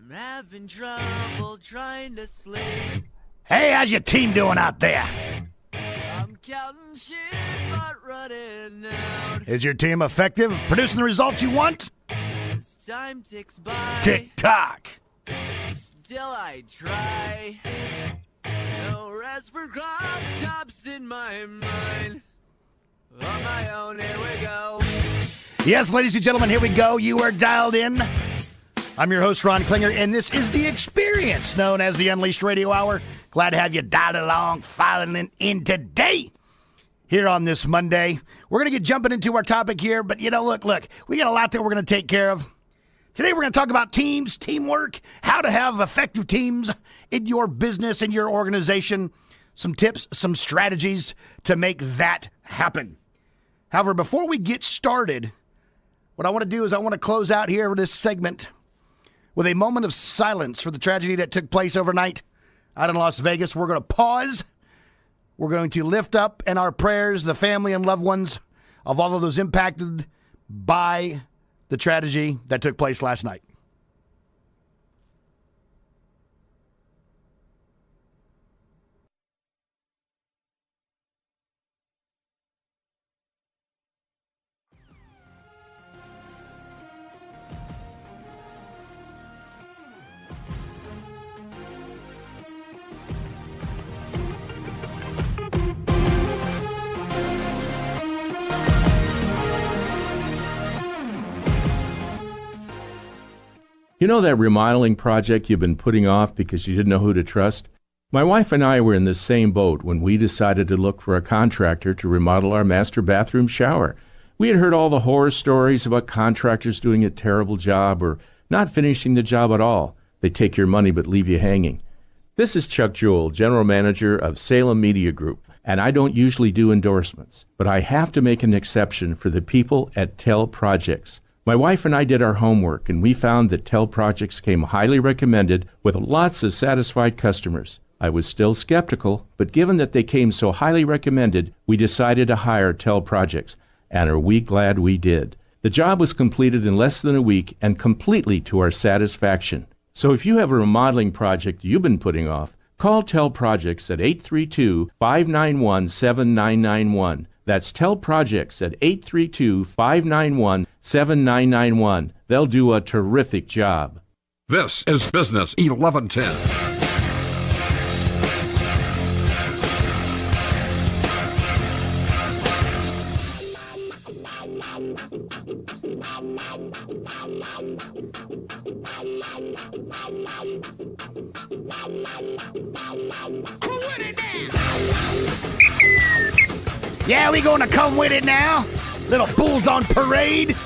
I'm having trouble trying to sleep. Hey, how's your team doing out there? I'm counting sheep but running out. Is your team effective, producing the results you want? As time ticks by, Tick-tock. still I try. No rest for cross-tops in my mind. On my own, here we go. Yes, ladies and gentlemen, here we go. You are dialed in. I'm your host, Ron Klinger, and this is the experience known as the Unleashed Radio Hour. Glad to have you dialed along, filing in today here on this Monday. We're going to get jumping into our topic here, but, look, we got a lot that we're going to take care of. Today we're going to talk about teams, teamwork, how to have effective teams in your business, in your organization, some tips, some strategies to make that happen. However, before we get started, what I want to do is I want to close out here this segment with a moment of silence for the tragedy that took place overnight out in Las Vegas. We're going to pause. We're going to lift up in our prayers the family and loved ones of all of those impacted by the tragedy that took place last night. You know that remodeling project you've been putting off because you didn't know who to trust? My wife and I were in the same boat when we decided to look for a contractor to remodel our master bathroom shower. We had heard all the horror stories about contractors doing a terrible job or not finishing the job at all. They take your money but leave you hanging. This is Chuck Jewell, General Manager of Salem Media Group, and I don't usually do endorsements, but I have to make an exception for the people at TEL Projects. My wife and I did our homework, and we found that TEL Projects came highly recommended with lots of satisfied customers. I was still skeptical, but given that they came so highly recommended, we decided to hire TEL Projects, and are we glad we did. The job was completed in less than a week and completely to our satisfaction. So if you have a remodeling project you've been putting off, call TEL Projects at 832-591-7991. That's TEL Projects at 832-591-7991. They'll do a terrific job. This is Business 1110. Yeah, we going to come with it now. Little Bulls on Parade.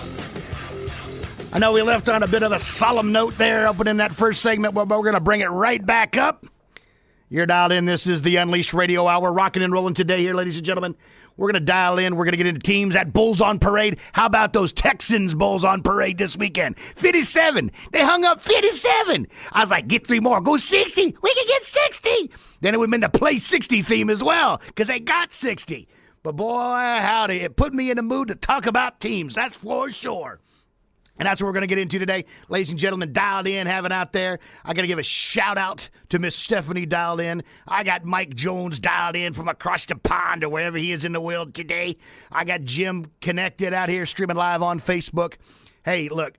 I know we left on a bit of a solemn note there opening that first segment, but we're going to bring it right back up. You're dialed in. This is the Unleashed Radio Hour. Rocking and rolling today here, ladies and gentlemen. We're going to dial in. We're going to get into teams at Bulls on Parade. How about those Texans Bulls on Parade this weekend? 57. They hung up 57. I was like, get 3 more. Go 60. We can get 60. Then it would have been the Play 60 theme as well because they got 60. But boy, howdy, it put me in the mood to talk about teams. That's for sure. And that's what we're going to get into today. Ladies and gentlemen, dialed in, have it out there. I got to give a shout-out to Miss Stephanie dialed in. I got Mike Jones dialed in from across the pond or wherever he is in the world today. I got Jim connected out here streaming live on Facebook. Hey, look,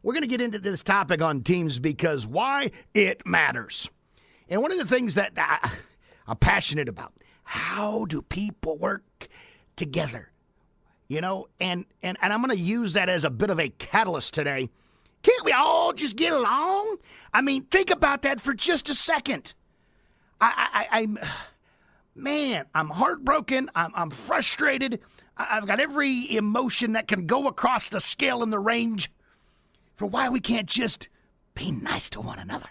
we're going to get into this topic on teams because why it matters. And one of the things that I'm passionate about, how do people work together? And I'm going to use that as a bit of a catalyst today. Can't we all just get along? I mean, think about that for just a second. I'm heartbroken. I'm frustrated. I've got every emotion that can go across the scale and the range for why we can't just be nice to one another.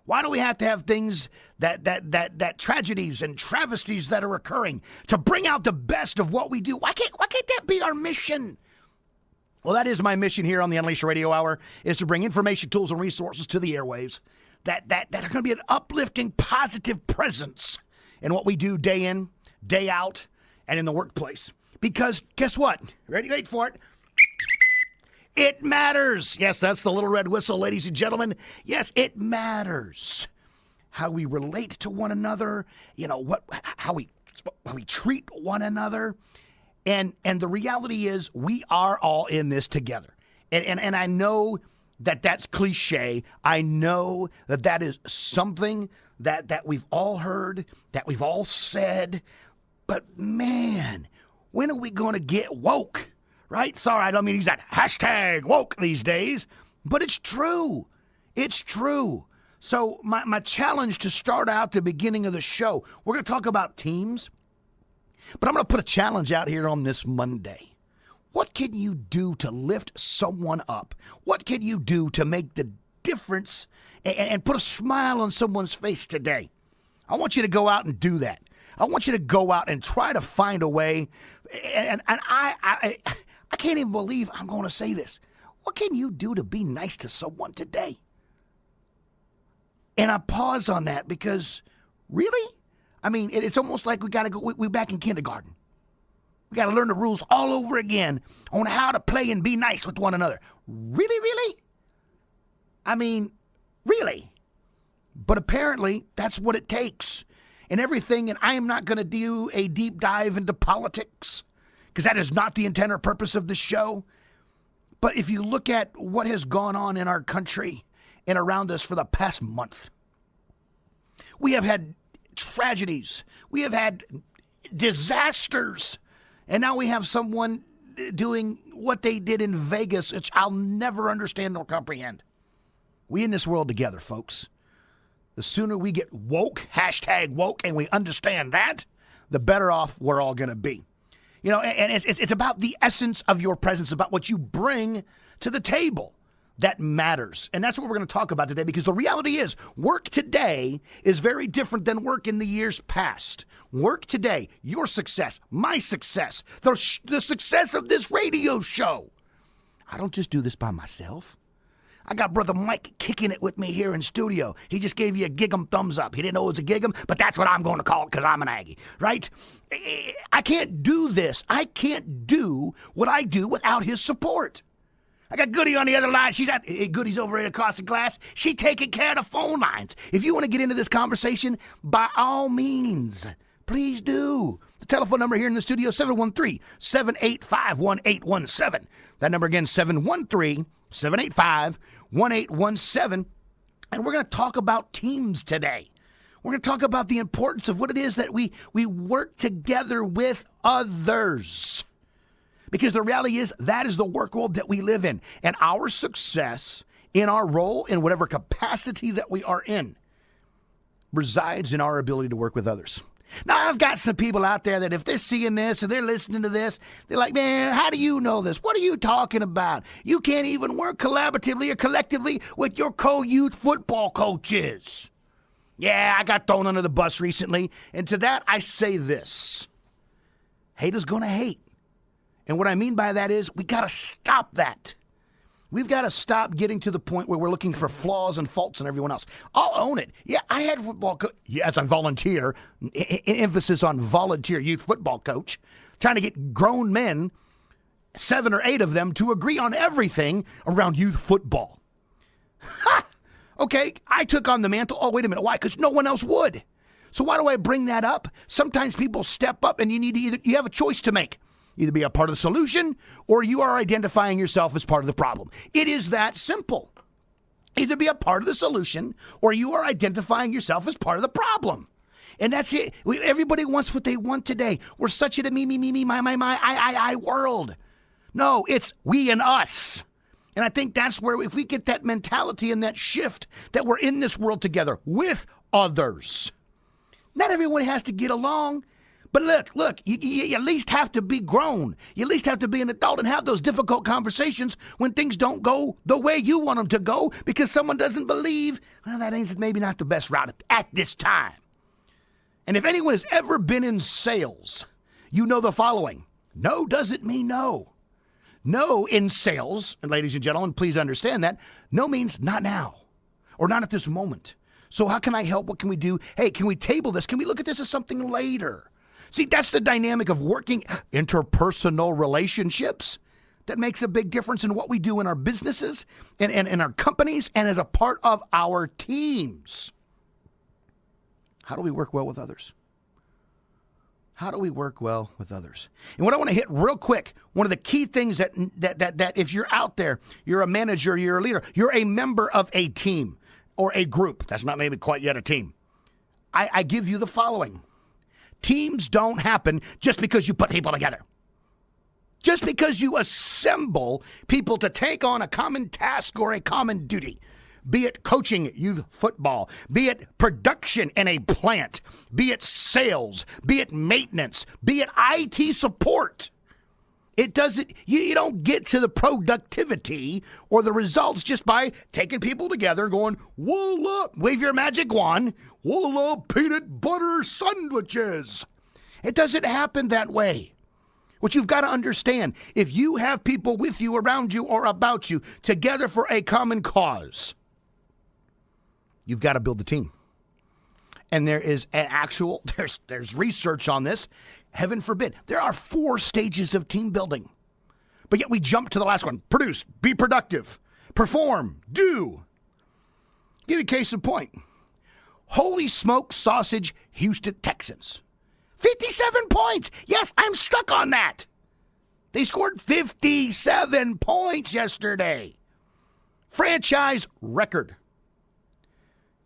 Why do we have to have things that tragedies and travesties that are occurring to bring out the best of what we do? Why can't that be our mission? Well, that is my mission here on the Unleashed Radio Hour, is to bring information, tools, and resources to the airwaves that are going to be an uplifting, positive presence in what we do day in, day out, and in the workplace. Because guess what? Ready? Wait for it. It matters. Yes, that's the little red whistle, ladies and gentlemen. Yes, it matters how we relate to one another, how we treat one another. And the reality is we are all in this together. And I know that that's cliche. I know that that is something that we've all heard, that we've all said. But man, when are we going to get woke? Right? Sorry, I don't mean to use that hashtag woke these days, but it's true. It's true. So my challenge to start out the beginning of the show, we're going to talk about teams, but I'm going to put a challenge out here on this Monday. What can you do to lift someone up? What can you do to make the difference and put a smile on someone's face today? I want you to go out and do that. I want you to go out and try to find a way. And I can't even believe I'm going to say this. What can you do to be nice to someone today? And I pause on that because, really? I mean, it's almost like we got to go, we're back in kindergarten. We got to learn the rules all over again on how to play and be nice with one another. Really, really? I mean, really? But apparently, that's what it takes. And everything, and I am not going to do a deep dive into politics, because that is not the intent or purpose of the show. But if you look at what has gone on in our country and around us for the past month, we have had tragedies. We have had disasters. And now we have someone doing what they did in Vegas, which I'll never understand nor comprehend. We in this world together, folks. The sooner we get woke, hashtag woke, and we understand that, the better off we're all going to be. And it's about the essence of your presence, about what you bring to the table. That matters. And that's what we're going to talk about today, because the reality is work today is very different than work in the years past. Work today, your success, my success, the success of this radio show. I don't just do this by myself. I got Brother Mike kicking it with me here in studio. He just gave you a gig'em thumbs up. He didn't know it was a gig'em, but that's what I'm going to call it because I'm an Aggie, right? I can't do this. I can't do what I do without his support. I got Goody on the other line. Goody's over here across the glass. She taking care of the phone lines. If you want to get into this conversation, by all means, please do. The telephone number here in the studio, 713-785-1817. That number again, 713-785-1817. And we're going to talk about teams today. We're going to talk about the importance of what it is that we work together with others. Because the reality is that is the work world that we live in. And our success in our role, in whatever capacity that we are in, resides in our ability to work with others. Now, I've got some people out there that if they're seeing this and they're listening to this, they're like, man, how do you know this? What are you talking about? You can't even work collaboratively or collectively with your co-youth football coaches. Yeah, I got thrown under the bus recently. And to that, I say this. Haters gonna hate. And what I mean by that is we got to stop that. We've got to stop getting to the point where we're looking for flaws and faults in everyone else. I'll own it. Yeah, I had football as a volunteer, emphasis on volunteer youth football coach, trying to get grown men, 7 or 8 of them, to agree on everything around youth football. Ha! Okay, I took on the mantle. Oh, wait a minute. Why? Because no one else would. So why do I bring that up? Sometimes people step up and you have a choice to make. Either be a part of the solution or you are identifying yourself as part of the problem. It is that simple. Either be a part of the solution or you are identifying yourself as part of the problem. And that's it. Everybody wants what they want today. We're such a me, my, I world. No, it's we and us. And I think that's where if we get that mentality and that shift that we're in this world together with others. Not everyone has to get along. But look, you at least have to be grown. You at least have to be an adult and have those difficult conversations when things don't go the way you want them to go because someone doesn't believe, well, that ain't maybe not the best route at this time. And if anyone has ever been in sales, you know the following. No doesn't mean no. No in sales, and ladies and gentlemen, please understand that, no means not now or not at this moment. So how can I help? What can we do? Hey, can we table this? Can we look at this as something later? See, that's the dynamic of working interpersonal relationships. that makes a big difference in what we do in our businesses and in our companies and as a part of our teams. How do we work well with others? How do we work well with others? And what I want to hit real quick, one of the key things that if you're out there, you're a manager, you're a leader, you're a member of a team or a group. That's not maybe quite yet a team. I give you the following. Teams don't happen just because you put people together. Just because you assemble people to take on a common task or a common duty, be it coaching youth football, be it production in a plant, be it sales, be it maintenance, be it IT support. It doesn't, you don't get to the productivity or the results just by taking people together and going, voila, wave your magic wand, voila, peanut butter sandwiches. It doesn't happen that way. What you've got to understand, if you have people with you, around you, or about you, together for a common cause, you've got to build the team. And there is an actual, there's research on this. Heaven forbid. There are 4 stages of team building. But yet we jump to the last one. Produce, be productive, perform, do. Give you a case in point. Holy smoke sausage, Houston Texans. 57 points. Yes, I'm stuck on that. They scored 57 points yesterday. Franchise record.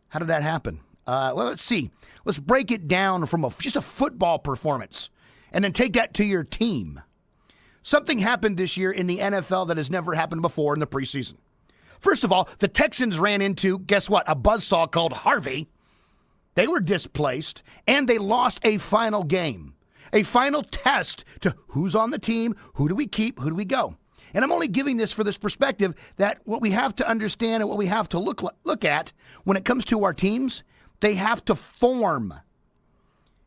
How did that happen? Well, let's see. Let's break it down from just a football performance and then take that to your team. Something happened this year in the NFL that has never happened before in the preseason. First of all, the Texans ran into, guess what, a buzzsaw called Harvey. They were displaced, and they lost a final game, a final test to who's on the team, who do we keep, who do we go. And I'm only giving this for this perspective that what we have to understand and what we have to look at when it comes to our teams, they have to form.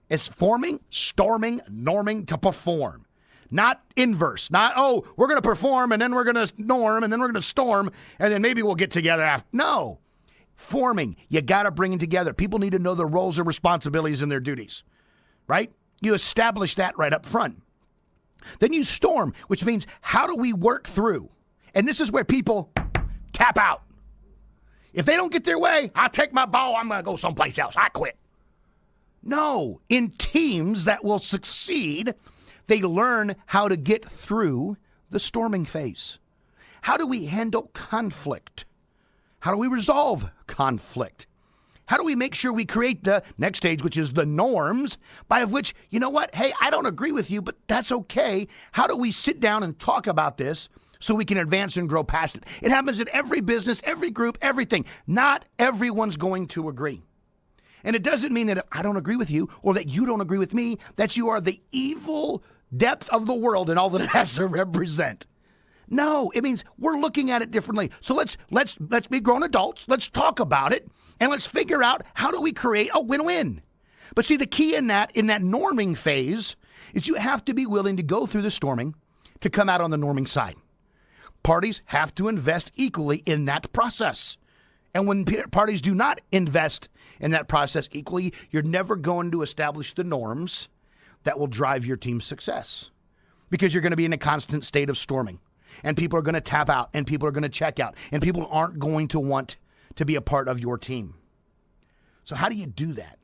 It's forming, storming, norming to perform. Not inverse. Not, oh, we're going to perform, and then we're going to norm, and then we're going to storm, and then maybe we'll get together after. No. Forming, you got to bring it together. People need to know their roles and responsibilities and their duties, right? You establish that right up front. Then you storm, which means how do we work through? And this is where people tap out. If they don't get their way, I'll take my ball, I'm going to go someplace else. I quit. No, in teams that will succeed, they learn how to get through the storming phase. How do we handle conflict? How do we resolve conflict? How do we make sure we create the next stage, which is the norms, by which, you know what, hey, I don't agree with you, but that's okay. How do we sit down and talk about this so we can advance and grow past it? It happens in every business, every group, everything. Not everyone's going to agree. And it doesn't mean that I don't agree with you or that you don't agree with me, that you are the evil depth of the world and all that it has to represent. No, it means we're looking at it differently. So let's be grown adults. Let's talk about it and let's figure out how do we create a win-win. But see, the key in that norming phase is you have to be willing to go through the storming to come out on the norming side. Parties have to invest equally in that process. And when parties do not invest in that process equally, you're never going to establish the norms that will drive your team's success because you're going to be in a constant state of storming. And people are going to tap out, and people are going to check out, and people aren't going to want to be a part of your team. So how do you do that?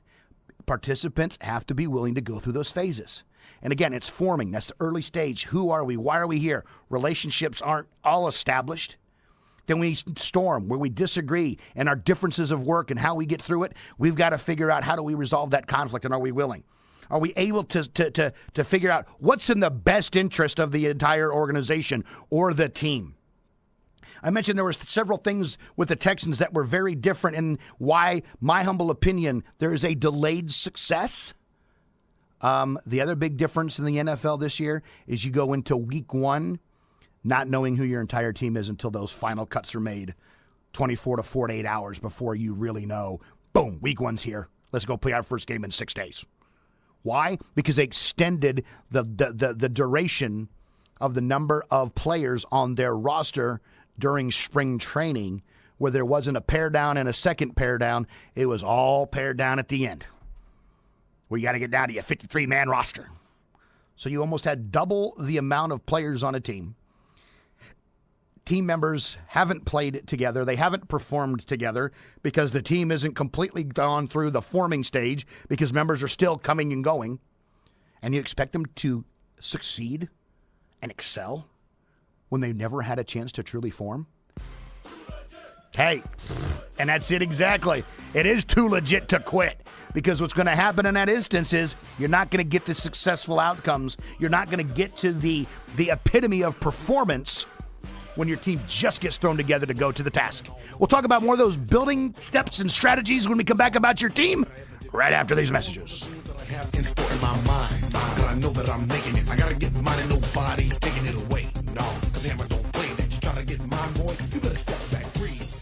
Participants have to be willing to go through those phases. And again, it's forming. That's the early stage. Who are we? Why are we here? Relationships aren't all established. Then we storm, where we disagree, and our differences of work and how we get through it. We've got to figure out how do we resolve that conflict, and are we willing? Are we able to figure out what's in the best interest of the entire organization or the team? I mentioned there were several things with the Texans that were very different, and why, my humble opinion, there is a delayed success. The other big difference in the NFL this year is you go into week 1 not knowing who your entire team is until those final cuts are made 24 to 48 hours before you really know, boom, week 1's here. Let's go play our first game in 6 days. Why? Because they extended the duration of the number of players on their roster during spring training, where there wasn't a pair down and a second pair down. It was all paired down at the end, where you got to get down to your 53-man roster. So you almost had double the amount of players on a team. team members haven't played together. They haven't performed together because the team isn't completely gone through the forming stage because members are still coming and going. And you expect them to succeed and excel when they've never had a chance to truly form? Hey, and that's it exactly. It is too legit to quit, because what's going to happen in that instance is you're not going to get the successful outcomes. You're not going to get to the epitome of performance when your team just gets thrown together to go to the task. We'll talk about more of those building steps and strategies when we come back about your team right after these messages. I know that I'm making it. I gotta get mine and nobody's taking it away. No, cause Hammer don't play that. You try to get mine, boy, you better step back, freeze.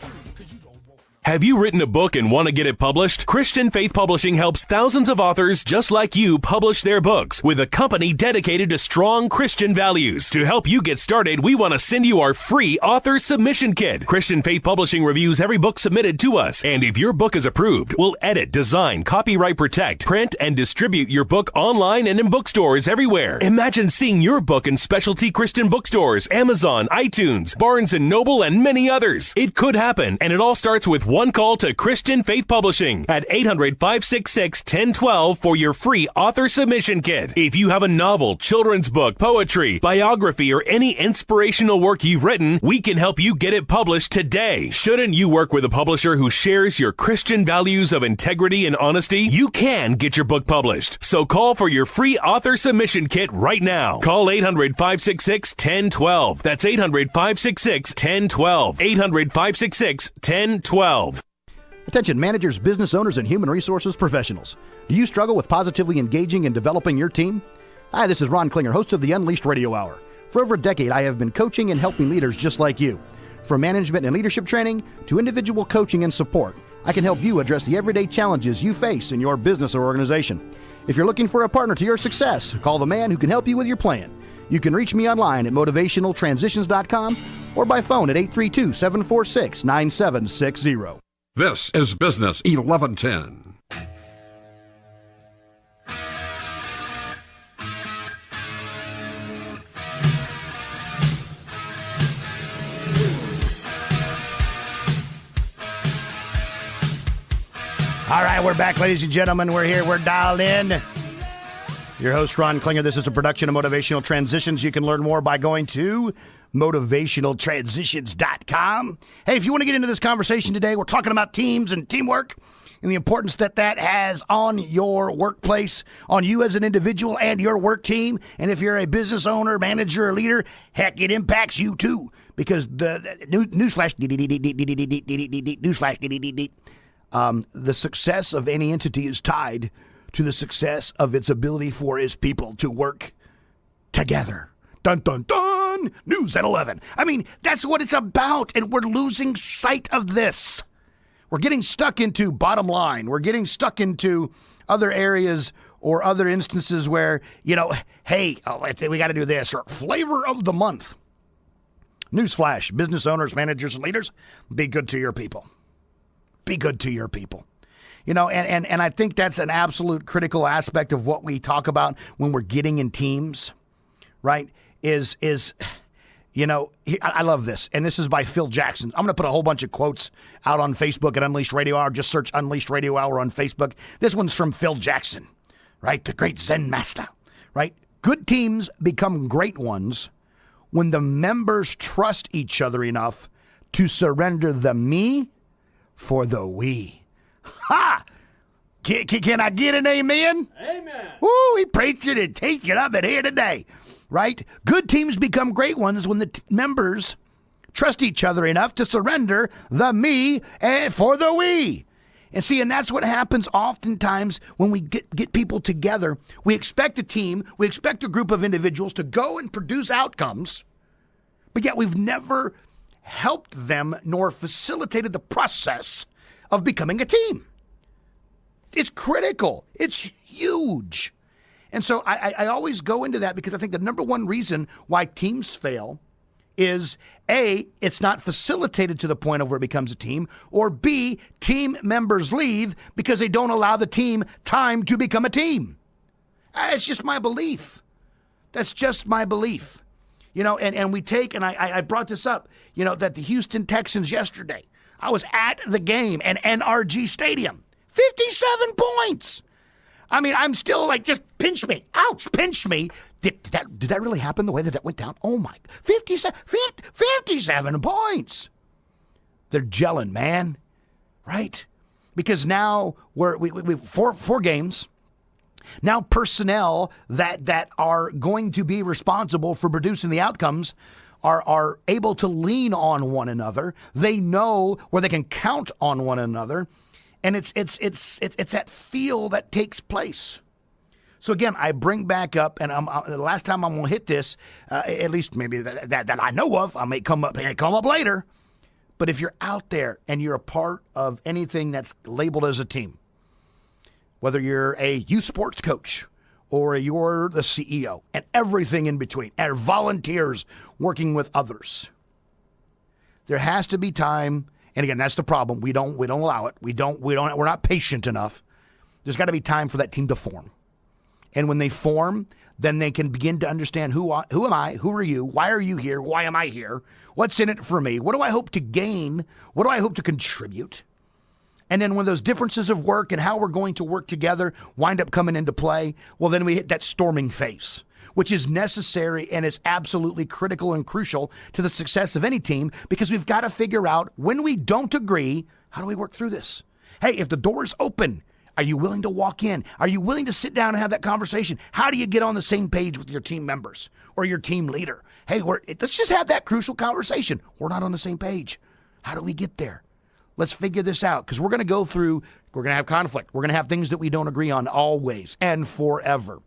Have you written a book and want to get it published? Christian Faith Publishing helps thousands of authors just like you publish their books with a company dedicated to strong Christian values. To help you get started, we want to send you our free author submission kit. Christian Faith Publishing reviews every book submitted to us, and if your book is approved, we'll edit, design, copyright protect, print, and distribute your book online and in bookstores everywhere. Imagine seeing your book in specialty Christian bookstores, Amazon, iTunes, Barnes & Noble, and many others. It could happen, and it all starts with one call to Christian Faith Publishing at 800-566-1012 for your free author submission kit. If you have a novel, children's book, poetry, biography, or any inspirational work you've written, we can help you get it published today. Shouldn't you work with a publisher who shares your Christian values of integrity and honesty? You can get your book published. So call for your free author submission kit right now. Call 800-566-1012. That's 800-566-1012. 800-566-1012. Attention managers, business owners, and human resources professionals. Do you struggle with positively engaging and developing your team? Hi, this is Ron Klinger, host of the Unleashed Radio Hour. For over a decade, I have been coaching and helping leaders just like you. From management and leadership training to individual coaching and support, I can help you address the everyday challenges you face in your business or organization. If you're looking for a partner to your success, call the man who can help you with your plan. You can reach me online at motivationaltransitions.com or by phone at 832-746-9760. This is Business 1110. All right, we're back, ladies and gentlemen. We're here. We're dialed in. Your host, Ron Klinger. This is a production of Motivational Transitions. You can learn more by going to motivationaltransitions.com. Hey, if you want to get into this conversation today, we're talking about teams and teamwork and the importance that has on your workplace, on you as an individual and your work team. And if you're a business owner, manager, or leader, heck, it impacts you too. Because the success of any entity is tied to the success of its ability for its people to work together. Dun, dun, dun! News at 11. I mean, that's what it's about, and we're losing sight of this. We're getting stuck into bottom line. We're getting stuck into other areas or other instances where, hey, we got to do this, or flavor of the month. Newsflash, business owners, managers, and leaders, be good to your people. Be good to your people. And I think that's an absolute critical aspect of what we talk about when we're getting in teams, right? I love this, and this is by Phil Jackson. I'm going to put a whole bunch of quotes out on Facebook at Unleashed Radio Hour. Just search Unleashed Radio Hour on Facebook. This one's from Phil Jackson, right? The great Zen master, right? Good teams become great ones when the members trust each other enough to surrender the me for the we. Ha! Can I get an amen? Amen. Woo, he preached it and teach it up in here today, right? Good teams become great ones when the members trust each other enough to surrender the me for the we. And see, and that's what happens oftentimes when we get people together. We expect a team, we expect a group of individuals to go and produce outcomes, but yet we've never helped them nor facilitated the process of becoming a team. It's critical. It's huge. And so I always go into that because I think the number one reason why teams fail is A, it's not facilitated to the point of where it becomes a team, or B, team members leave because they don't allow the team time to become a team. It's just my belief. That's just my belief. And we take, and I brought this up, that the Houston Texans yesterday, I was at the game and NRG Stadium, 57 points. I mean, I'm still like, just pinch me. Ouch, pinch me. Did that really happen the way that went down? Oh, my. 57 points. They're gelling, man. Right? Because now we've four games. Now personnel that are going to be responsible for producing the outcomes are able to lean on one another. They know where they can count on one another. And it's that feel that takes place. So again, I bring back up, and the last time I'm going to hit this, at least maybe that I know of. I may come up later. But if you're out there and you're a part of anything that's labeled as a team, whether you're a youth sports coach or you're the CEO and everything in between, and volunteers working with others, there has to be time. And again, that's the problem. We don't allow it. We're not patient enough. There's got to be time for that team to form. And when they form, then they can begin to understand who am I? Who are you? Why are you here? Why am I here? What's in it for me? What do I hope to gain? What do I hope to contribute? And then when those differences of work and how we're going to work together wind up coming into play, well, then we hit that storming phase, which is necessary and is absolutely critical and crucial to the success of any team, because we've got to figure out when we don't agree, how do we work through this? Hey, if the door is open, are you willing to walk in? Are you willing to sit down and have that conversation? How do you get on the same page with your team members or your team leader? Hey, let's just have that crucial conversation. We're not on the same page. How do we get there? Let's figure this out, because we're going to have conflict. We're going to have things that we don't agree on always and forever.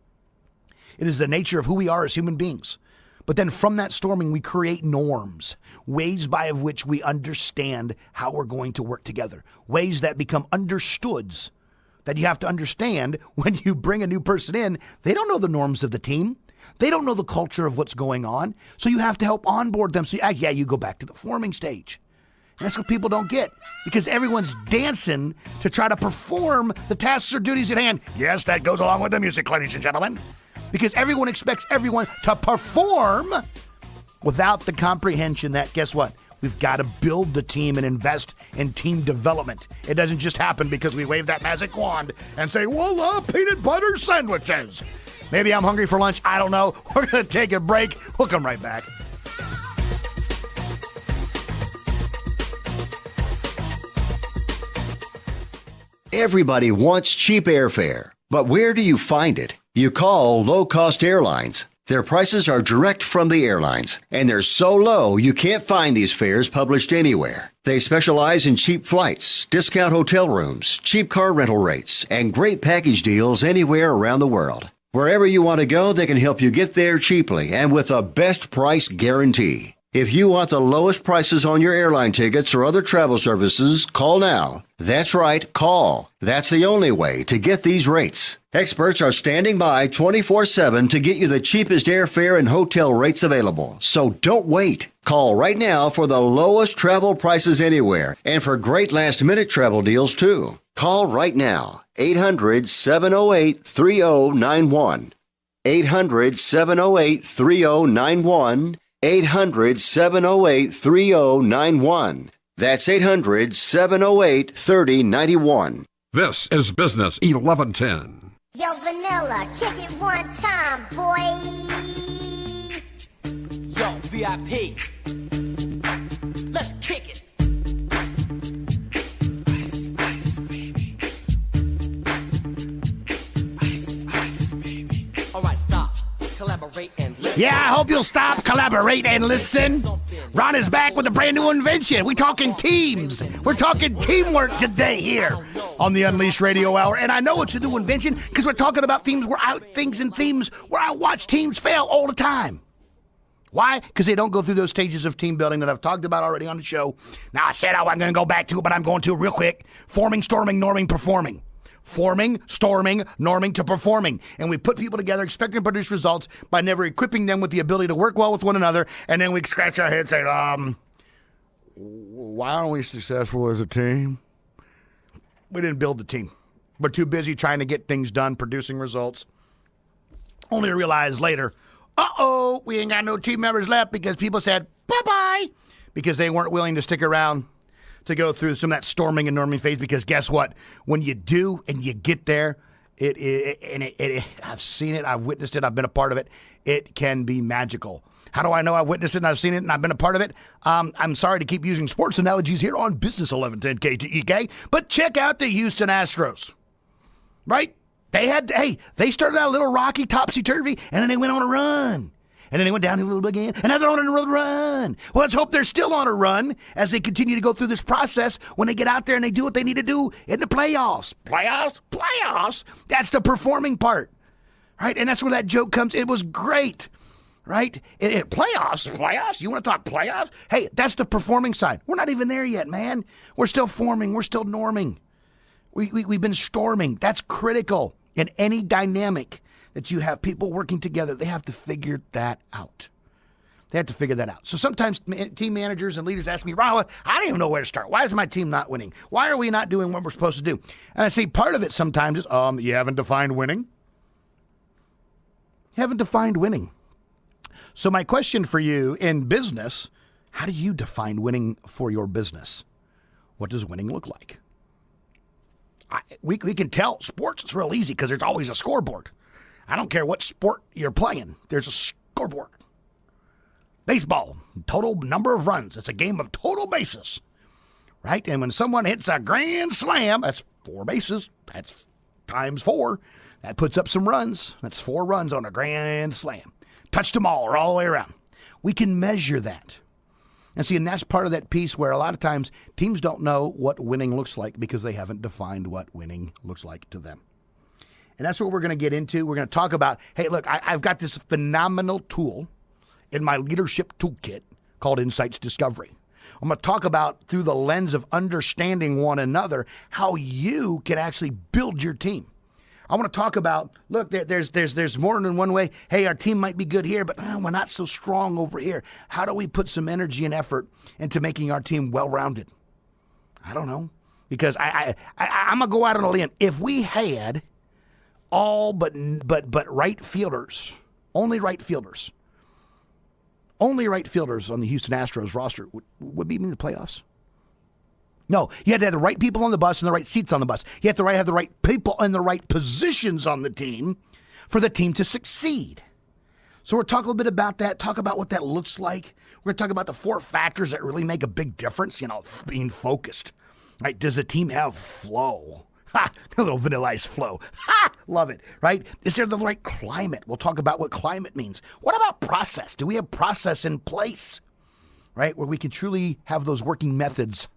It is the nature of who we are as human beings. But then from that storming, we create norms, ways by which we understand how we're going to work together, ways that become understoods that you have to understand when you bring a new person in. They don't know the norms of the team. They don't know the culture of what's going on. So you have to help onboard them. So you go back to the forming stage. And that's what people don't get, because everyone's dancing to try to perform the tasks or duties at hand. Yes, that goes along with the music, ladies and gentlemen, because everyone expects everyone to perform without the comprehension that, guess what? We've got to build the team and invest in team development. It doesn't just happen because we wave that magic wand and say, voila, peanut butter sandwiches. Maybe I'm hungry for lunch. I don't know. We're going to take a break. We'll come right back. Everybody wants cheap airfare, but where do you find it? You call low-cost airlines. Their prices are direct from the airlines, and they're so low you can't find these fares published anywhere. They specialize in cheap flights, discount hotel rooms, cheap car rental rates, and great package deals anywhere around the world. Wherever you want to go, they can help you get there cheaply and with a best price guarantee. If you want the lowest prices on your airline tickets or other travel services, call now. That's right, call. That's the only way to get these rates. Experts are standing by 24/7 to get you the cheapest airfare and hotel rates available. So don't wait. Call right now for the lowest travel prices anywhere and for great last-minute travel deals, too. Call right now. 800-708-3091. 800-708-3091. 800-708-3091. That's 800-708-3091. This is Business 1110. Yo, Vanilla, kick it one time, boy. Yo, VIP. Let's kick it. Ice, ice, baby. Ice, ice, baby. All right, stop. Collaborate and listen. Yeah, I hope you'll stop, collaborate, and listen. Ron is back with a brand new invention. We're talking teams. We're talking teamwork today here on the Unleashed Radio Hour. And I know it's a new invention because we're talking about themes where I watch teams fail all the time. Why? Because they don't go through those stages of team building that I've talked about already on the show. Now, I said I wasn't going to go back to it, but I'm going to real quick. Forming, storming, norming, performing. Forming, storming, norming to performing. And we put people together expecting to produce results by never equipping them with the ability to work well with one another. And then we scratch our heads and say, why aren't we successful as a team? We didn't build the team. We're too busy trying to get things done, producing results. Only to realize later, uh-oh, we ain't got no team members left because people said bye-bye because they weren't willing to stick around to go through some of that storming and norming phase. Because guess what? When you do and you get there, I've seen it, I've witnessed it, I've been a part of it. It can be magical. How do I know I've witnessed it and I've seen it and I've been a part of it? I'm sorry to keep using sports analogies here on Business 1110 KTEK, but check out the Houston Astros, right? They started out a little rocky, topsy-turvy, and then they went on a run. And then they went down a little bit again, and now they're on a run. Well, let's hope they're still on a run as they continue to go through this process when they get out there and they do what they need to do in the playoffs. Playoffs. That's the performing part, right? And that's where that joke comes. It was great, right? Playoffs? You want to talk playoffs? Hey, that's the performing side. We're not even there yet, man. We're still forming. We're still norming. We've been storming. That's critical in any dynamic that you have people working together. They have to figure that out. So sometimes team managers and leaders ask me, Rawa, I don't even know where to start. Why is my team not winning? Why are we not doing what we're supposed to do? And I say part of it sometimes is, you haven't defined winning. So my question for you in business, how do you define winning for your business? What does winning look like? We can tell sports, it's real easy because there's always a scoreboard. I don't care what sport you're playing. There's a scoreboard. Baseball, total number of runs. It's a game of total bases, right? And when someone hits a grand slam, that's 4 bases. That's times 4. That puts up some runs. That's 4 runs on a grand slam. Touched them all the way around. We can measure that. And that's part of that piece where a lot of times teams don't know what winning looks like because they haven't defined what winning looks like to them. And that's what we're going to get into. We're going to talk about, hey, look, I've got this phenomenal tool in my leadership toolkit called Insights Discovery. I'm going to talk about, through the lens of understanding one another, how you can actually build your team. I want to talk about, look, there's more than one way. Hey, our team might be good here, but we're not so strong over here. How do we put some energy and effort into making our team well-rounded? I don't know. Because I'm going to go out on a limb. If we had all but right fielders, only right fielders on the Houston Astros roster would be in the playoffs. No, you had to have the right people on the bus and the right seats on the bus. You have to have the right people in the right positions on the team for the team to succeed. So we'll talk a little bit about that, talk about what that looks like. We're going to talk about the 4 factors that really make a big difference, being focused. Right? Does the team have flow? Ha! A little vanilla ice flow. Ha! Love it, right? Is there the right climate? We'll talk about what climate means. What about process? Do we have process in place, right, where we can truly have those working methods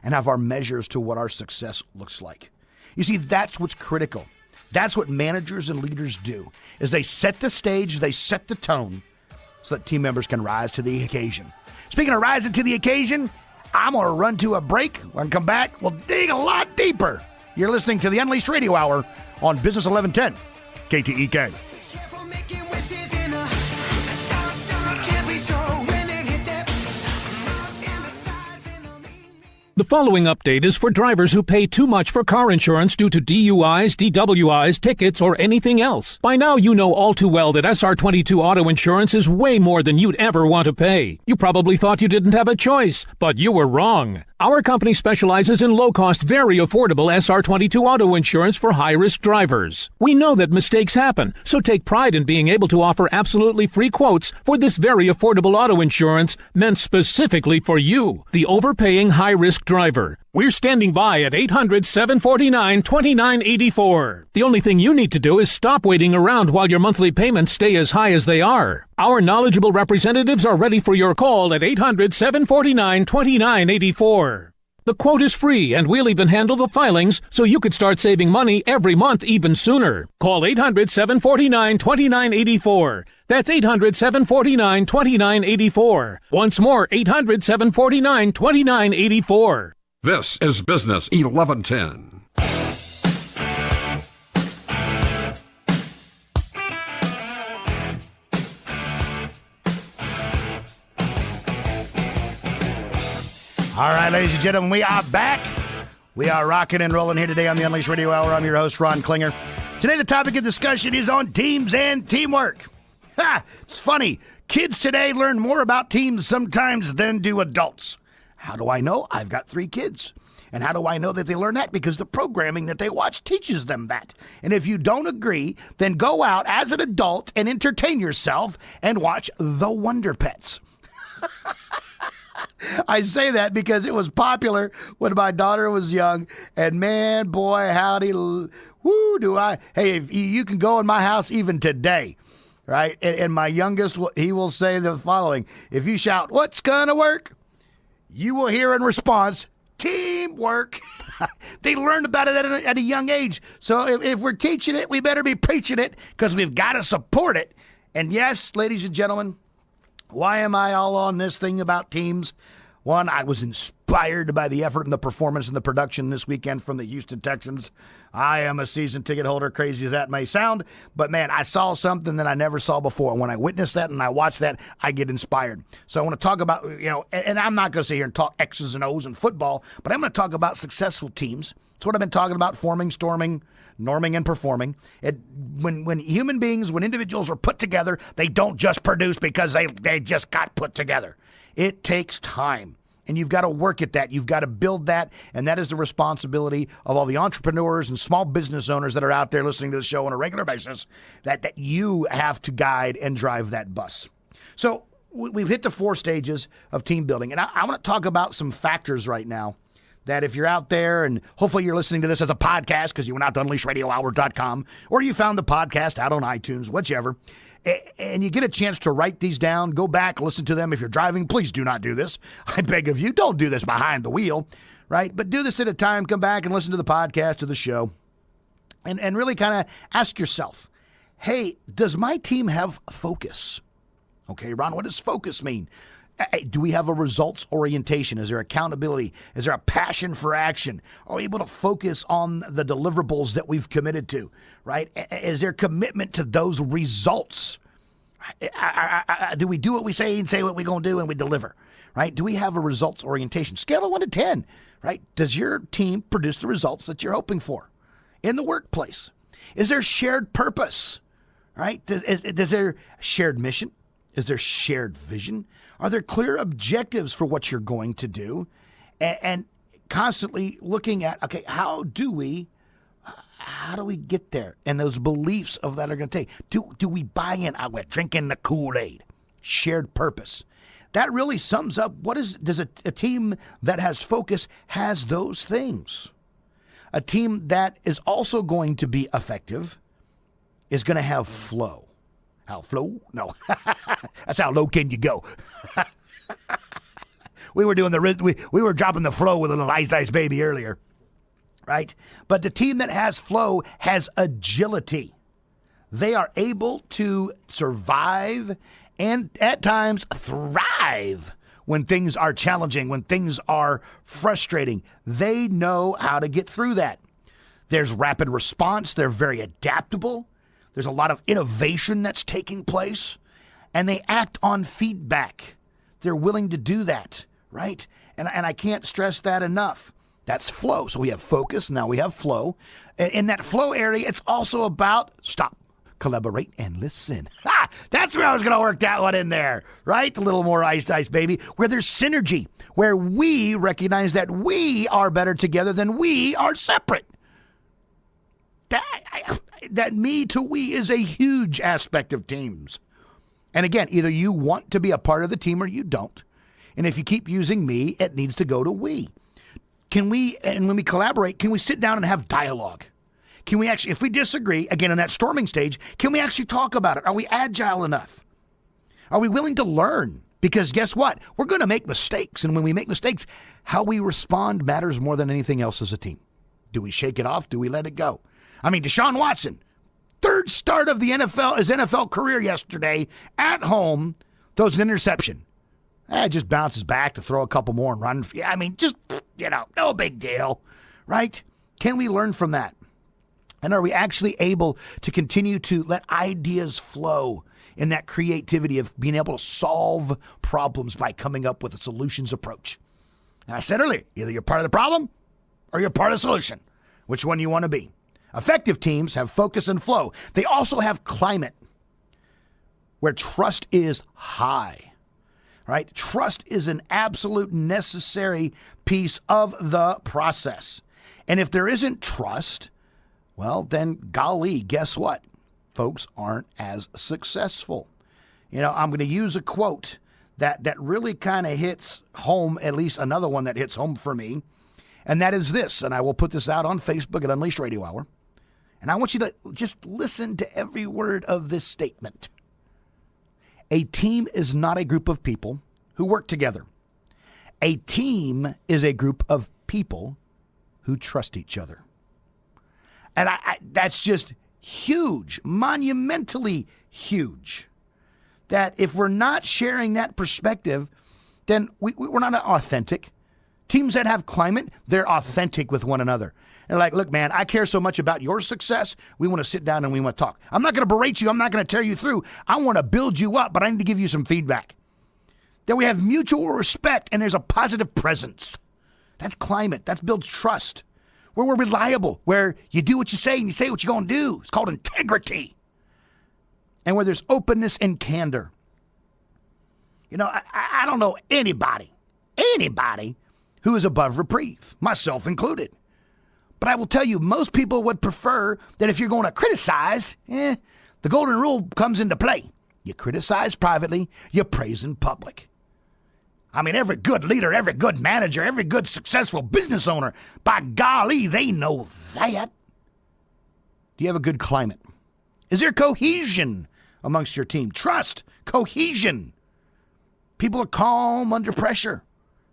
and have our measures to what our success looks like? You see, that's what's critical. That's what managers and leaders do, is they set the stage, they set the tone so that team members can rise to the occasion. Speaking of rising to the occasion, I'm going to run to a break. When I come back, we'll dig a lot deeper. You're listening to the Unleashed Radio Hour on Business 1110, KTEK. The following update is for drivers who pay too much for car insurance due to DUIs, DWIs, tickets, or anything else. By now, you know all too well that SR22 auto insurance is way more than you'd ever want to pay. You probably thought you didn't have a choice, but you were wrong. Our company specializes in low-cost, very affordable SR22 auto insurance for high-risk drivers. We know that mistakes happen, so take pride in being able to offer absolutely free quotes for this very affordable auto insurance meant specifically for you, the overpaying high-risk driver. We're standing by at 800-749-2984. The only thing you need to do is stop waiting around while your monthly payments stay as high as they are. Our knowledgeable representatives are ready for your call at 800-749-2984. The quote is free, and we'll even handle the filings so you could start saving money every month even sooner. Call 800-749-2984. That's 800-749-2984. Once more, 800-749-2984. This is Business 1110. All right, ladies and gentlemen, we are back. We are rocking and rolling here today on the Unleashed Radio Hour. I'm your host, Ron Klinger. Today, the topic of discussion is on teams and teamwork. It's funny. Kids today learn more about teams sometimes than do adults. How do I know? I've got 3 kids. And how do I know that they learn that? Because the programming that they watch teaches them that. And if you don't agree, then go out as an adult and entertain yourself and watch The Wonder Pets. I say that because it was popular when my daughter was young. And man, boy, howdy, woo, do I. Hey, if you can go in my house even today, right? And my youngest, he will say the following. If you shout, "What's gonna work?" you will hear in response, "Teamwork." They learned about it at a young age. So if we're teaching it, we better be preaching it because we've got to support it. And yes, ladies and gentlemen, why am I all on this thing about teams? One, I was inspired by the effort and the performance and the production this weekend from the Houston Texans. I am a season ticket holder, crazy as that may sound, but man, I saw something that I never saw before. When I witnessed that and I watched that, I get inspired. So I want to talk about, and I'm not going to sit here and talk X's and O's in football, but I'm going to talk about successful teams. That's what I've been talking about, forming, storming, norming, and performing. When human beings, when individuals are put together, they don't just produce because they just got put together. It takes time. And you've got to work at that. You've got to build that. And that is the responsibility of all the entrepreneurs and small business owners that are out there listening to the show on a regular basis, that you have to guide and drive that bus. So we've hit the 4 stages of team building. And I want to talk about some factors right now that if you're out there, and hopefully you're listening to this as a podcast because you went out to UnleashRadioHour.com, or you found the podcast out on iTunes, whichever, and you get a chance to write these down, go back, listen to them. If you're driving, please do not do this. I beg of you, don't do this behind the wheel, right? But do this at a time. Come back and listen to the podcast or the show and really kind of ask yourself, hey, does my team have focus? Okay, Ron, what does focus mean? Do we have a results orientation? Is there accountability? Is there a passion for action? Are we able to focus on the deliverables that we've committed to, right? Is there commitment to those results? Do we do what we say and say what we're going to do and we deliver, right? Do we have a results orientation? Scale of 1 to 10, right? Does your team produce the results that you're hoping for in the workplace? Is there shared purpose, right? Is there shared mission? Is there shared vision? Are there clear objectives for what you're going to do? And constantly looking at, okay, how do we get there? And those beliefs of that are going to take. Do we buy in? We're drinking the Kool-Aid. Shared purpose. That really sums up does a team that has focus has those things. A team that is also going to be effective is going to have flow. How flow? No. That's how low can you go. We were doing we were dropping the flow with a little ice baby earlier, right? But the team that has flow has agility. They are able to survive and at times thrive when things are challenging, when things are frustrating. They know how to get through that. There's rapid response. They're very adaptable. There's a lot of innovation that's taking place, and they act on feedback. They're willing to do that, right? And I can't stress that enough. That's flow. So we have focus, now we have flow. In that flow area, it's also about stop, collaborate, and listen. Ha! That's where I was going to work that one in there, right? A little more ice, baby, where there's synergy, where we recognize that we are better together than we are separate. That me to we is a huge aspect of teams. And again, either you want to be a part of the team or you don't. And if you keep using me, it needs to go to we. And when we collaborate, can we sit down and have dialogue? Can we actually, if we disagree, again, in that storming stage, can we actually talk about it? Are we agile enough? Are we willing to learn? Because guess what? We're going to make mistakes. And when we make mistakes, how we respond matters more than anything else as a team. Do we shake it off? Do we let it go? I mean, Deshaun Watson, third start of his NFL career yesterday at home, throws an interception. Just bounces back to throw a couple more and run. I mean, just, no big deal, right? Can we learn from that? And are we actually able to continue to let ideas flow in that creativity of being able to solve problems by coming up with a solutions approach? And I said earlier, either you're part of the problem or you're part of the solution. Which one you want to be? Effective teams have focus and flow. They also have climate. where trust is high, right? Trust is an absolute necessary piece of the process. And if there isn't trust, well, then golly, guess what? Folks aren't as successful. You know, I'm going to use a quote that really kind of hits home, at least another one that hits home for me. And that is this, and I will put this out on Facebook at Unleashed Radio Hour. And I want you to just listen to every word of this statement. A team is not a group of people who work together. A team is a group of people who trust each other. And that's just huge, monumentally huge. That if we're not sharing that perspective, then we're not authentic. Teams that have climate, they're authentic with one another. And like, look, man, I care so much about your success. We want to sit down and we want to talk. I'm not going to berate you. I'm not going to tear you through. I want to build you up, but I need to give you some feedback. That we have mutual respect and there's a positive presence. That's climate. That builds trust. Where we're reliable, where you do what you say and you say what you're going to do. It's called integrity. And where there's openness and candor. You know, I don't know anybody who is above reprieve, myself included. But I will tell you, most people would prefer that if you're going to criticize, the golden rule comes into play. You criticize privately, you praise in public. I mean, every good leader, every good manager, every good successful business owner, by golly, they know that. Do you have a good climate? Is there cohesion amongst your team? Trust, cohesion. People are calm under pressure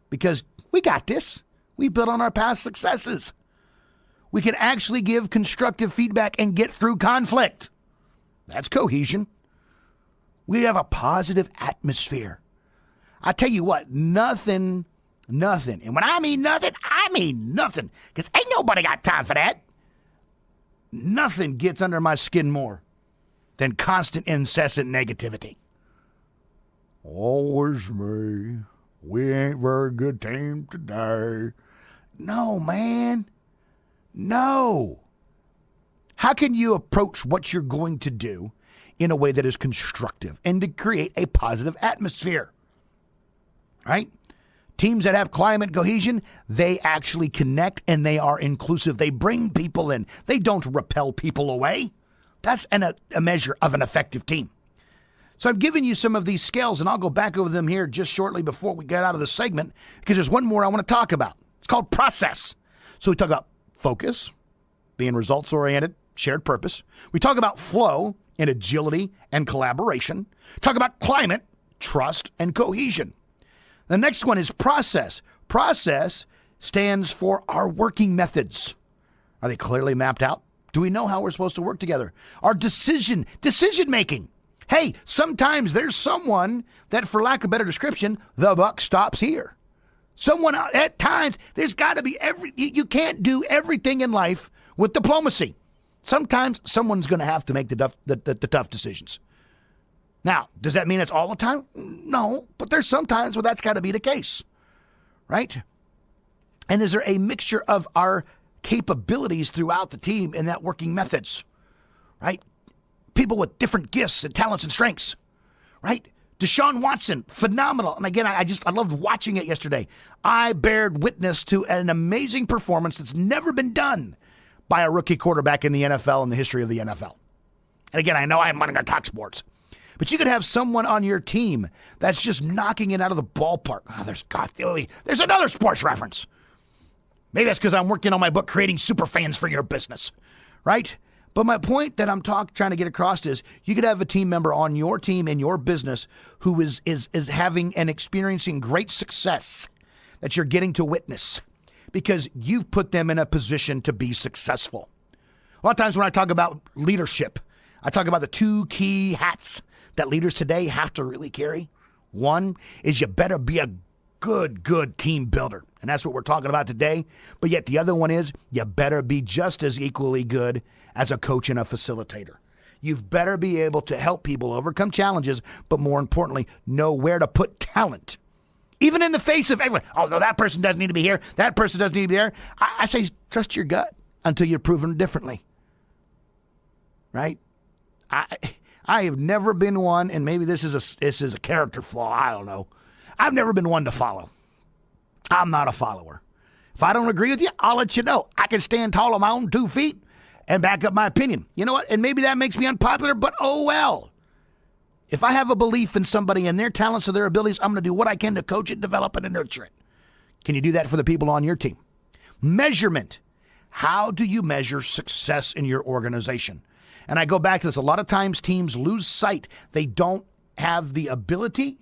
because we got this. We built on our past successes. We can actually give constructive feedback and get through conflict. That's cohesion. We have a positive atmosphere. I tell you what, nothing, and when I mean nothing, because ain't nobody got time for that. Nothing gets under my skin more than constant, incessant negativity. Always me. We ain't very good team today. No, man. No. How can you approach what you're going to do in a way that is constructive and to create a positive atmosphere? Right? Teams that have climate cohesion, they actually connect and they are inclusive. They bring people in. They don't repel people away. That's a measure of an effective team. So I'm giving you some of these scales, and I'll go back over them here just shortly before we get out of the segment, because there's one more I want to talk about. It's called process. So we talk about focus, being results-oriented, shared purpose. We talk about flow and agility and collaboration. Talk about climate, trust, and cohesion. The next one is process. Process stands for our working methods. Are they clearly mapped out? Do we know how we're supposed to work together? Our decision making. Hey, sometimes there's someone that, for lack of a better description, the buck stops here. Someone at times, there's got to be you can't do everything in life with diplomacy. Sometimes someone's going to have to make the tough decisions. Now, does that mean it's all the time? No, but there's some times where that's got to be the case, right? And is there a mixture of our capabilities throughout the team in that working methods, right? People with different gifts and talents and strengths, right? Deshaun Watson, phenomenal. And again, I loved watching it yesterday. I bared witness to an amazing performance that's never been done by a rookie quarterback in the NFL in the history of the NFL. And again, I know I'm wanting to talk sports, but you could have someone on your team that's just knocking it out of the ballpark. Oh, there's another sports reference. Maybe that's because I'm working on my book, Creating Superfans for Your Business, right? But my point that I'm trying to get across is you could have a team member on your team in your business who is having and experiencing great success that you're getting to witness because you've put them in a position to be successful. A lot of times when I talk about leadership, I talk about the two key hats that leaders today have to really carry. One is you better be a good team builder. And that's what we're talking about today. But yet the other one is you better be just as equally good as a coach and a facilitator. You've better be able to help people overcome challenges, but more importantly, know where to put talent. Even in the face of everyone, oh, no, that person doesn't need to be here. That person doesn't need to be there. I say trust your gut until you're proven differently. Right? I have never been one, and maybe this is a character flaw, I don't know. I've never been one to follow. I'm not a follower. If I don't agree with you, I'll let you know. I can stand tall on my own 2 feet and back up my opinion. You know what? And maybe that makes me unpopular, but oh well. If I have a belief in somebody and their talents or their abilities, I'm going to do what I can to coach it, develop it, and nurture it. Can you do that for the people on your team? Measurement. How do you measure success in your organization? And I go back to this. A lot of times teams lose sight. They don't have the ability.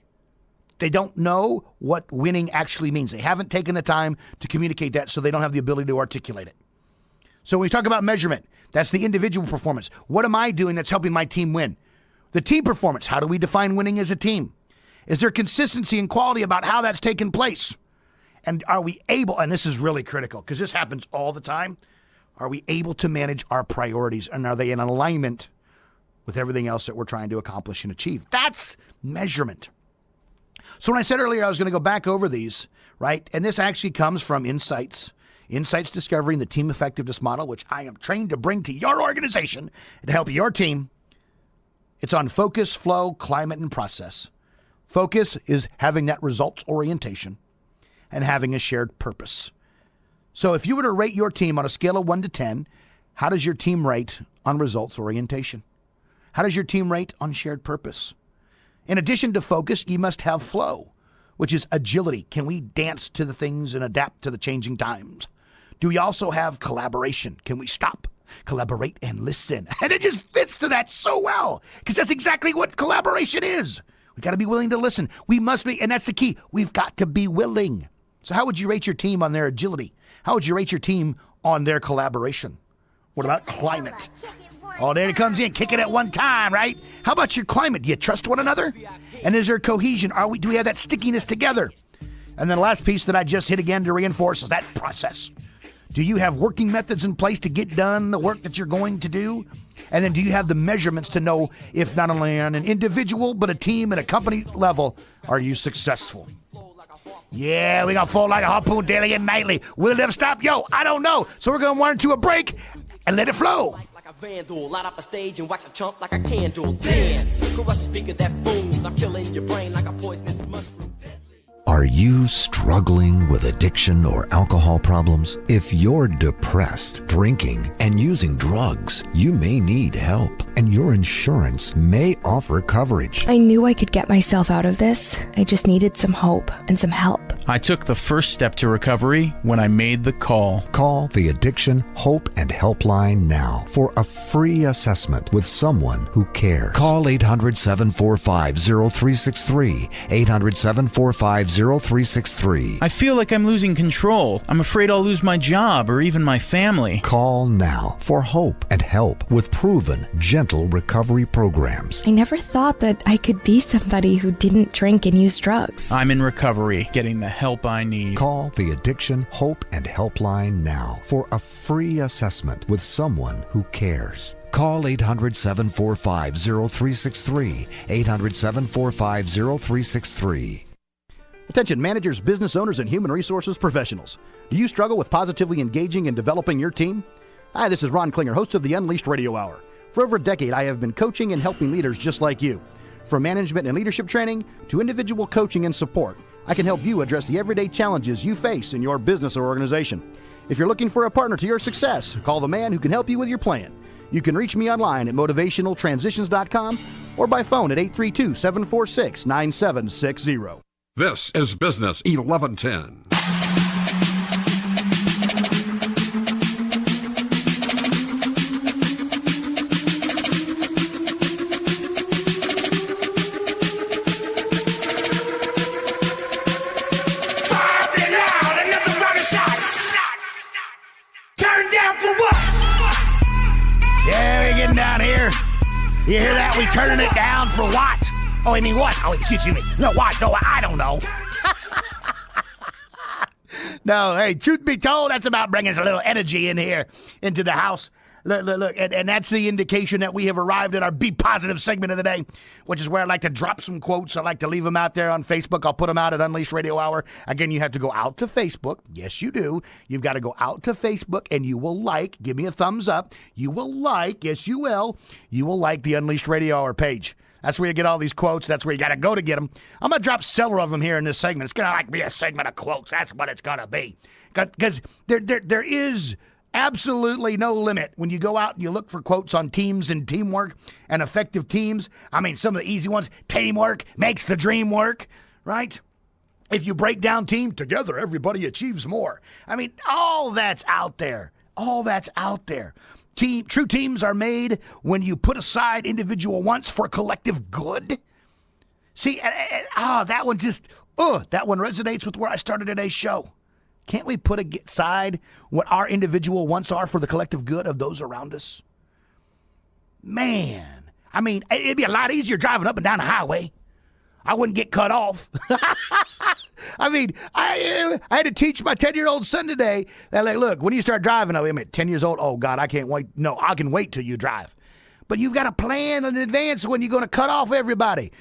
They don't know what winning actually means. They haven't taken the time to communicate that, so they don't have the ability to articulate it. So when we talk about measurement, that's the individual performance. What am I doing that's helping my team win? The team performance. How do we define winning as a team? Is there consistency and quality about how that's taken place? And are we able, and this is really critical because this happens all the time, are we able to manage our priorities, and are they in alignment with everything else that we're trying to accomplish and achieve? That's measurement. So when I said earlier I was going to go back over these, right, and this actually comes from Insights Discovering the Team Effectiveness Model, which I am trained to bring to your organization and to help your team. It's on focus, flow, climate, and process. Focus is having that results orientation and having a shared purpose. So if you were to rate your team on a scale of 1 to 10, how does your team rate on results orientation? How does your team rate on shared purpose? In addition to focus, you must have flow, which is agility. Can we dance to the things and adapt to the changing times? Do we also have collaboration? Can we stop, collaborate, and listen? And it just fits to that so well, because that's exactly what collaboration is. We got to be willing to listen. We must be, and that's the key. We've got to be willing. So how would you rate your team on their agility? How would you rate your team on their collaboration? What about climate? Oh, there it comes in, kick it at one time, right? How about your climate? Do you trust one another? And is there cohesion? Do we have that stickiness together? And then the last piece that I just hit again to reinforce is that process. Do you have working methods in place to get done the work that you're going to do? And then do you have the measurements to know if not only on an individual, but a team and a company level, are you successful? Yeah, we're going to fall like a harpoon daily and nightly. Will it ever stop? Yo, I don't know. So we're going to run into a break and let it flow. Like a vandal, light up a stage and wax a chump like a candle. Dance, crush a speaker that booms. I'm killing your brain like a poisonous mushroom. Are you struggling with addiction or alcohol problems? If you're depressed, drinking, and using drugs, you may need help, and your insurance may offer coverage. I knew I could get myself out of this. I just needed some hope and some help. I took the first step to recovery when I made the call. Call the Addiction Hope and Helpline now for a free assessment with someone who cares. Call 800-745-0363, 800-745-0363. I feel like I'm losing control. I'm afraid I'll lose my job or even my family. Call now for hope and help with proven, gentle recovery programs. I never thought that I could be somebody who didn't drink and use drugs. I'm in recovery, getting the help I need. Call the Addiction Hope and Helpline now for a free assessment with someone who cares. Call 800-745-0363, 800-745-0363. Attention managers, business owners, and human resources professionals. Do you struggle with positively engaging and developing your team? Hi, this is Ron Klinger, host of the Unleashed Radio Hour. For over a decade, I have been coaching and helping leaders just like you. From management and leadership training to individual coaching and support, I can help you address the everyday challenges you face in your business or organization. If you're looking for a partner to your success, call the man who can help you with your plan. You can reach me online at motivationaltransitions.com or by phone at 832-746-9760. This is Business 1110. Down here. You hear that? We turning it down for what? Oh, I mean what? Oh, excuse me. No, what? No, I don't know. No, hey, truth be told, that's about bringing a little energy in here into the house. Look, and that's the indication that we have arrived at our Be Positive segment of the day, which is where I like to drop some quotes. I like to leave them out there on Facebook. I'll put them out at Unleashed Radio Hour. Again, you have to go out to Facebook. Yes, you do. You've got to go out to Facebook, and you will give me a thumbs up. You will yes, you will. You will like the Unleashed Radio Hour page. That's where you get all these quotes. That's where you got to go to get them. I'm going to drop several of them here in this segment. It's going to be a segment of quotes. That's what it's going to be. Because there is absolutely no limit when you go out and you look for quotes on teams and teamwork and effective teams. I mean, some of the easy ones, teamwork makes the dream work, right? If you break down team, together everybody achieves more. I mean, all that's out there. All that's out there. True teams are made when you put aside individual wants for collective good. See, that one that one resonates with where I started today's show. Can't we put aside what our individual wants are for the collective good of those around us? Man, I mean, it'd be a lot easier driving up and down the highway. I wouldn't get cut off. I mean, I had to teach my 10-year-old son today that, like, look, when you start driving, I'm 10 years old, oh, God, I can't wait. No, I can wait till you drive. But you've got to plan in advance when you're going to cut off everybody.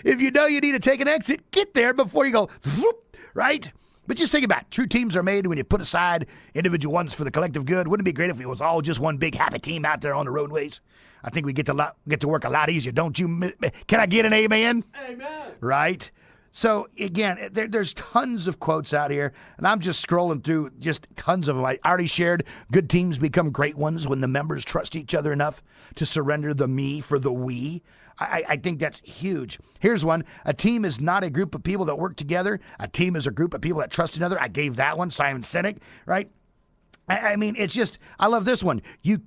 If you know you need to take an exit, get there before you go, right? But just think about it. True teams are made when you put aside individual ones for the collective good. Wouldn't it be great if it was all just one big happy team out there on the roadways? I think we get to work a lot easier, don't you? Can I get an amen? Amen. Right? So, again, there's tons of quotes out here, and I'm just scrolling through just tons of them. I already shared, good teams become great ones when the members trust each other enough to surrender the me for the we. I think that's huge. Here's one. A team is not a group of people that work together. A team is a group of people that trust another. I gave that one, Simon Sinek, right? I mean, it's just, I love this one. You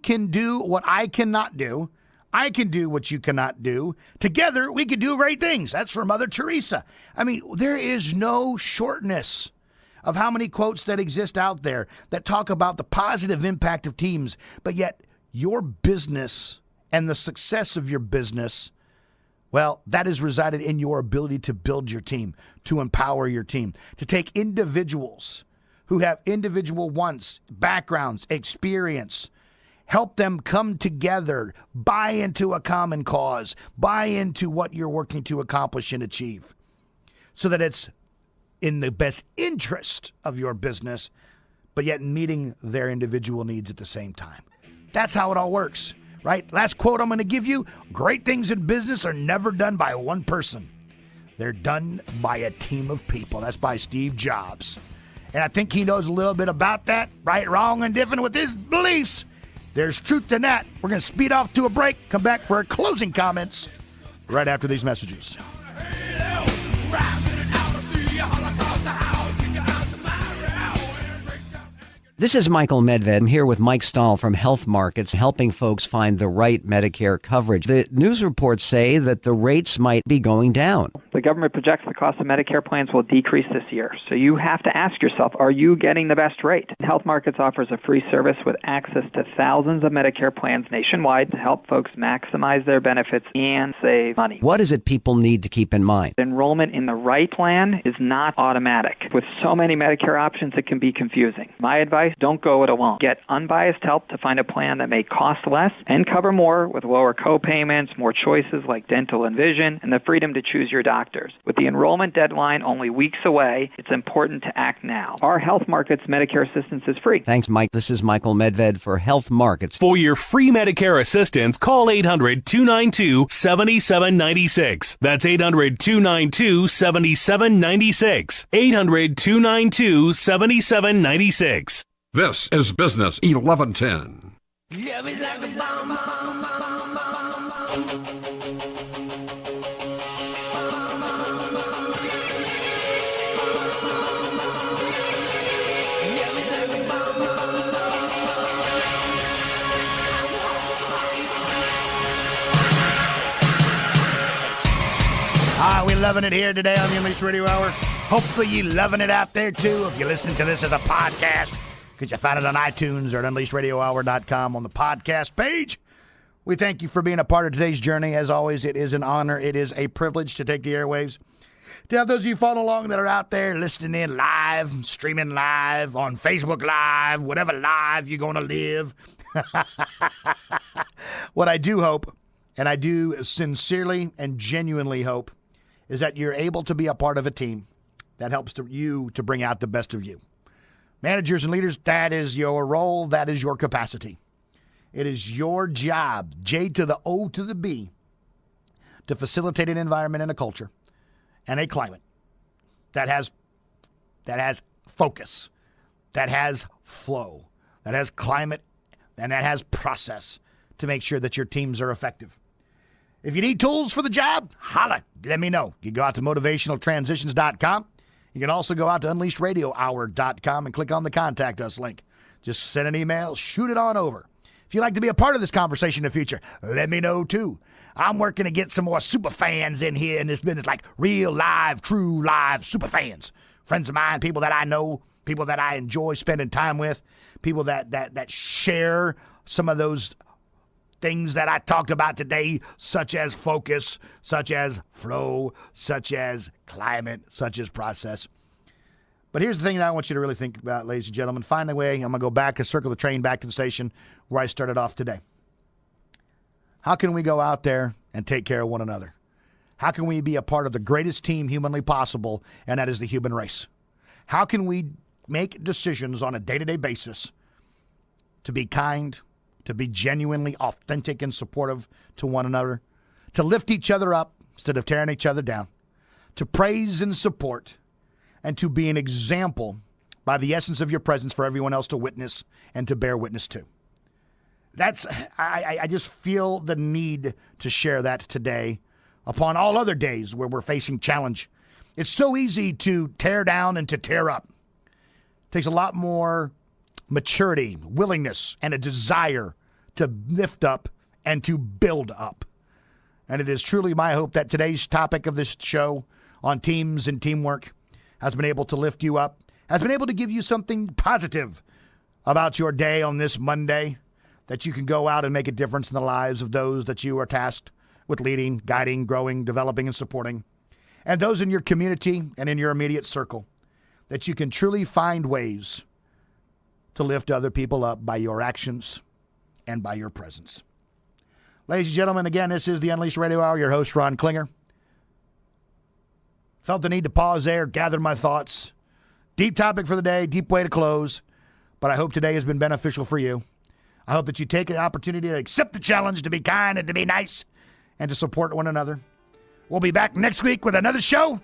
can do what I cannot do. I can do what you cannot do. Together, we can do great things. That's from Mother Teresa. I mean, there is no shortness of how many quotes that exist out there that talk about the positive impact of teams, but yet your business and the success of your business, well, that is resided in your ability to build your team, to empower your team, to take individuals who have individual wants, backgrounds, experience, help them come together, buy into a common cause, buy into what you're working to accomplish and achieve, so that it's in the best interest of your business, but yet meeting their individual needs at the same time. That's how it all works, right? Last quote I'm going to give you, great things in business are never done by one person. They're done by a team of people. That's by Steve Jobs. And I think he knows a little bit about that, right, wrong, and different with his beliefs. There's truth in that. We're going to speed off to a break, come back for our closing comments right after these messages. This is Michael Medved. I'm here with Mike Stahl from Health Markets, helping folks find the right Medicare coverage. The news reports say that the rates might be going down. The government projects the cost of Medicare plans will decrease this year. So you have to ask yourself, are you getting the best rate? Health Markets offers a free service with access to thousands of Medicare plans nationwide to help folks maximize their benefits and save money. What is it people need to keep in mind? Enrollment in the right plan is not automatic. With so many Medicare options, it can be confusing. My advice, don't go it alone. Get unbiased help to find a plan that may cost less and cover more with lower co-payments, more choices like dental and vision, and the freedom to choose your doctors. With the enrollment deadline only weeks away, it's important to act now. Our Health Markets Medicare assistance is free. Thanks, Mike. This is Michael Medved for Health Markets. For your free Medicare assistance, call 800-292-7796. That's 800-292-7796. 800-292-7796. This is Business 1110. We're loving it here today on the Unleashed Radio Hour. Hopefully you're loving it out there too if you're listening to this as a podcast, because you found it on iTunes or at UnleashedRadioHour.com on the podcast page. We thank you for being a part of today's journey. As always, it is an honor. It is a privilege to take the airwaves To have those of you following along that are out there listening in live, streaming live, on Facebook Live, whatever live you're going to live. What I do hope, and I do sincerely and genuinely hope, is that you're able to be a part of a team that helps you to bring out the best of you. Managers and leaders, that is your role, that is your capacity. It is your job, J to the O to the B, to facilitate an environment and a culture and a climate that has focus, that has flow, that has climate, and that has process to make sure that your teams are effective. If you need tools for the job, holla, let me know. You go out to motivationaltransitions.com. You can also go out to unleashedradiohour.com and click on the Contact Us link. Just send an email, shoot it on over. If you'd like to be a part of this conversation in the future, let me know too. I'm working to get some more super fans in here in this business, like real live, true live super fans. Friends of mine, people that I know, people that I enjoy spending time with, people that share some of those things that I talked about today, such as focus, such as flow, such as climate, such as process. But here's the thing that I want you to really think about, ladies and gentlemen. Find a way. I'm going to go back and circle the train back to the station where I started off today. How can we go out there and take care of one another? How can we be a part of the greatest team humanly possible, and that is the human race? How can we make decisions on a day-to-day basis to be kind, to be genuinely authentic and supportive to one another, to lift each other up instead of tearing each other down, to praise and support, and to be an example by the essence of your presence for everyone else to witness and to bear witness to? I just feel the need to share that today upon all other days where we're facing challenge. It's so easy to tear down and to tear up. It takes a lot more maturity, willingness, and a desire to lift up and to build up. And it is truly my hope that today's topic of this show on teams and teamwork has been able to lift you up, has been able to give you something positive about your day on this Monday, that you can go out and make a difference in the lives of those that you are tasked with leading, guiding, growing, developing, and supporting, and those in your community and in your immediate circle, that you can truly find ways to lift other people up by your actions and by your presence. Ladies and gentlemen, again, this is the Unleashed Radio Hour, your host, Ron Klinger. Felt the need to pause there, gather my thoughts. Deep topic for the day, deep way to close, but I hope today has been beneficial for you. I hope that you take the opportunity to accept the challenge to be kind and to be nice and to support one another. We'll be back next week with another show.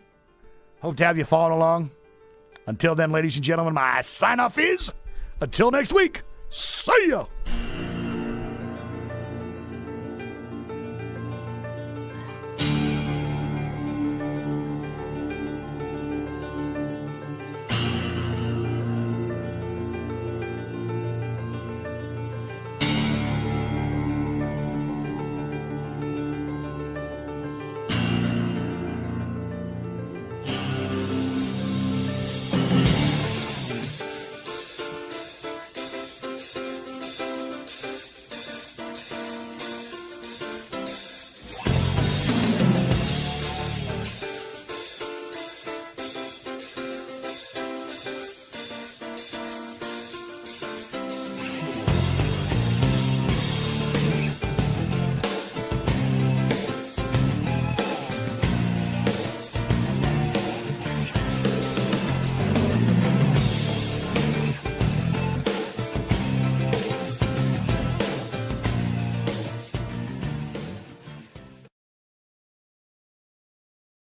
Hope to have you following along. Until then, ladies and gentlemen, my sign-off is, until next week, see ya!